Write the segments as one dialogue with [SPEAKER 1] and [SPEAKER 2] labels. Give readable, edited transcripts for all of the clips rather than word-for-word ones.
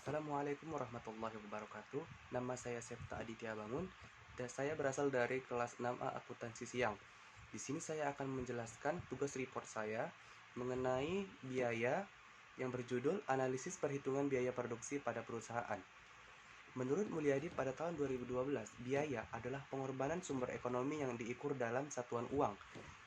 [SPEAKER 1] Assalamualaikum warahmatullahi wabarakatuh. Nama saya Septa Aditya Bangun dan saya berasal dari kelas 6A Akuntansi Siang. Di sini saya akan menjelaskan tugas report saya mengenai biaya yang berjudul Analisis Perhitungan Biaya Produksi pada Perusahaan. Menurut Mulyadi pada tahun 2012, biaya adalah pengorbanan sumber ekonomi yang diukur dalam satuan uang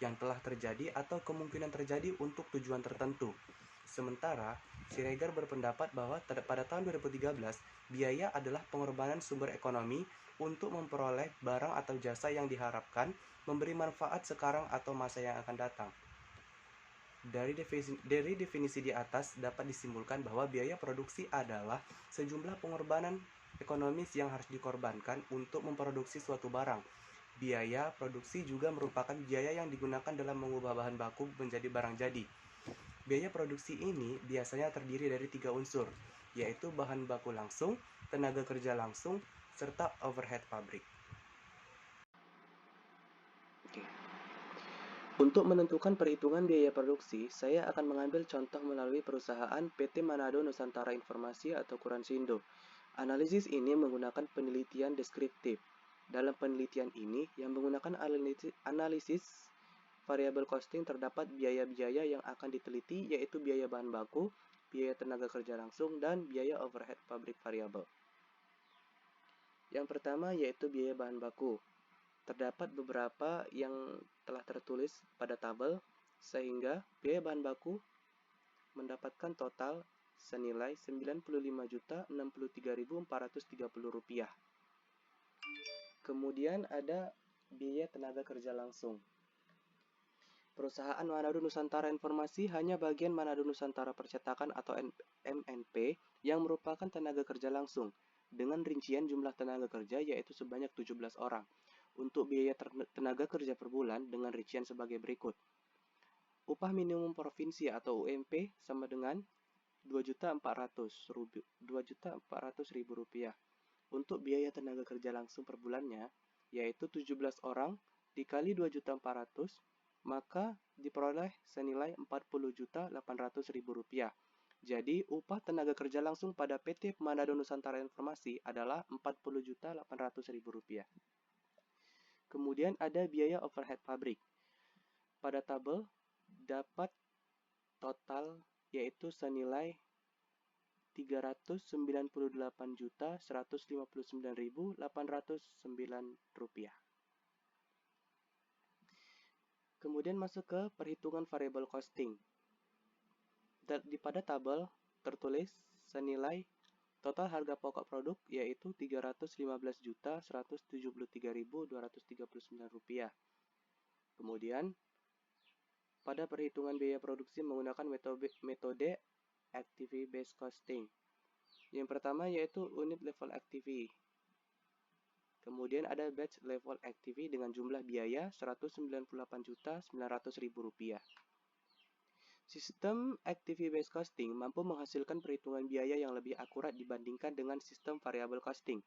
[SPEAKER 1] yang telah terjadi atau kemungkinan terjadi untuk tujuan tertentu. Sementara, Siregar berpendapat bahwa pada tahun 2013, biaya adalah pengorbanan sumber ekonomi untuk memperoleh barang atau jasa yang diharapkan memberi manfaat sekarang atau masa yang akan datang. Dari definisi di atas dapat disimpulkan bahwa biaya produksi adalah sejumlah pengorbanan ekonomis yang harus dikorbankan untuk memproduksi suatu barang. Biaya produksi juga merupakan biaya yang digunakan dalam mengubah bahan baku menjadi barang jadi. Biaya produksi ini biasanya terdiri dari 3 unsur, yaitu bahan baku langsung, tenaga kerja langsung, serta overhead pabrik. Untuk menentukan perhitungan biaya produksi, saya akan mengambil contoh melalui perusahaan PT Manado Nusantara Informasi atau Kuransindo. Analisis ini menggunakan penelitian deskriptif. Dalam penelitian ini, yang menggunakan analisis variabel costing terdapat biaya-biaya yang akan diteliti, yaitu biaya bahan baku, biaya tenaga kerja langsung, dan biaya overhead pabrik variabel. Yang pertama yaitu biaya bahan baku. Terdapat beberapa yang telah tertulis pada tabel, sehingga biaya bahan baku mendapatkan total senilai Rp95.063.430. Kemudian ada biaya tenaga kerja langsung. Perusahaan Manado Nusantara Informasi hanya bagian Manado Nusantara Percetakan atau MNP yang merupakan tenaga kerja langsung, dengan rincian jumlah tenaga kerja yaitu sebanyak 17 orang. Untuk biaya tenaga kerja per bulan dengan rincian sebagai berikut. Upah minimum provinsi atau UMP sama dengan Rp2.400.000. Untuk biaya tenaga kerja langsung per bulannya, yaitu 17 orang dikali 2.400.000, maka diperoleh senilai Rp40.800.000. Jadi, upah tenaga kerja langsung pada PT Manado Nusantara Informasi adalah Rp40.800.000. Kemudian ada biaya overhead pabrik. Pada tabel dapat total yaitu senilai Rp398.159.809. Kemudian masuk ke perhitungan variable costing. Pada tabel tertulis senilai total harga pokok produk yaitu Rp315.173.239. Kemudian, pada perhitungan biaya produksi menggunakan metode Activity Based Costing. Yang pertama yaitu Unit Level Activity. Kemudian ada Batch Level Activity dengan jumlah biaya Rp198.900.000. Sistem Activity Based Costing mampu menghasilkan perhitungan biaya yang lebih akurat dibandingkan dengan sistem Variable Costing.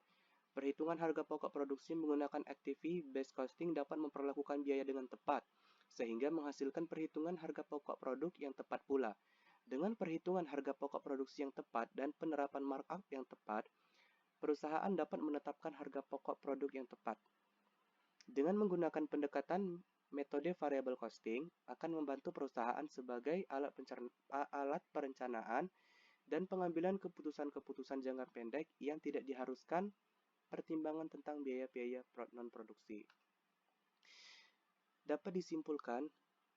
[SPEAKER 1] Perhitungan harga pokok produksi menggunakan Activity Based Costing dapat memperlakukan biaya dengan tepat, sehingga menghasilkan perhitungan harga pokok produk yang tepat pula. Dengan perhitungan harga pokok produksi yang tepat dan penerapan markup yang tepat, perusahaan dapat menetapkan harga pokok produk yang tepat. Dengan menggunakan pendekatan metode variable costing akan membantu perusahaan sebagai alat perencanaan dan pengambilan keputusan-keputusan jangka pendek yang tidak diharuskan pertimbangan tentang biaya-biaya non-produksi. Dapat disimpulkan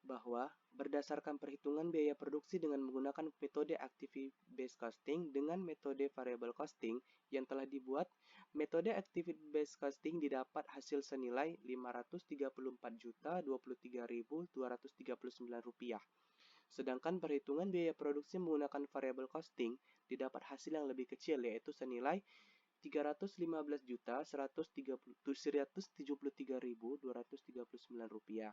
[SPEAKER 1] bahwa berdasarkan perhitungan biaya produksi dengan menggunakan metode Activity Based Costing dengan metode Variable Costing yang telah dibuat, metode Activity Based Costing didapat hasil senilai Rp534.023.239. Sedangkan perhitungan biaya produksi menggunakan Variable Costing didapat hasil yang lebih kecil yaitu senilai Rp315.173.239.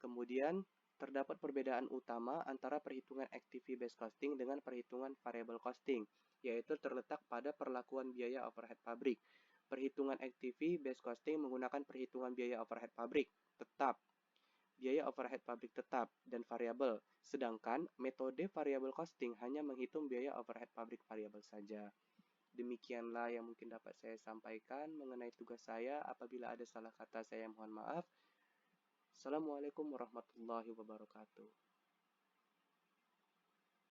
[SPEAKER 1] Kemudian, terdapat perbedaan utama antara perhitungan Activity Based Costing dengan perhitungan Variable Costing, yaitu terletak pada perlakuan biaya overhead pabrik. Perhitungan Activity Based Costing menggunakan perhitungan biaya overhead pabrik tetap biaya overhead pabrik tetap dan variabel, sedangkan metode variable costing hanya menghitung biaya overhead pabrik variabel saja. Demikianlah yang mungkin dapat saya sampaikan mengenai tugas saya. Apabila ada salah kata, saya mohon maaf. Assalamualaikum warahmatullahi wabarakatuh.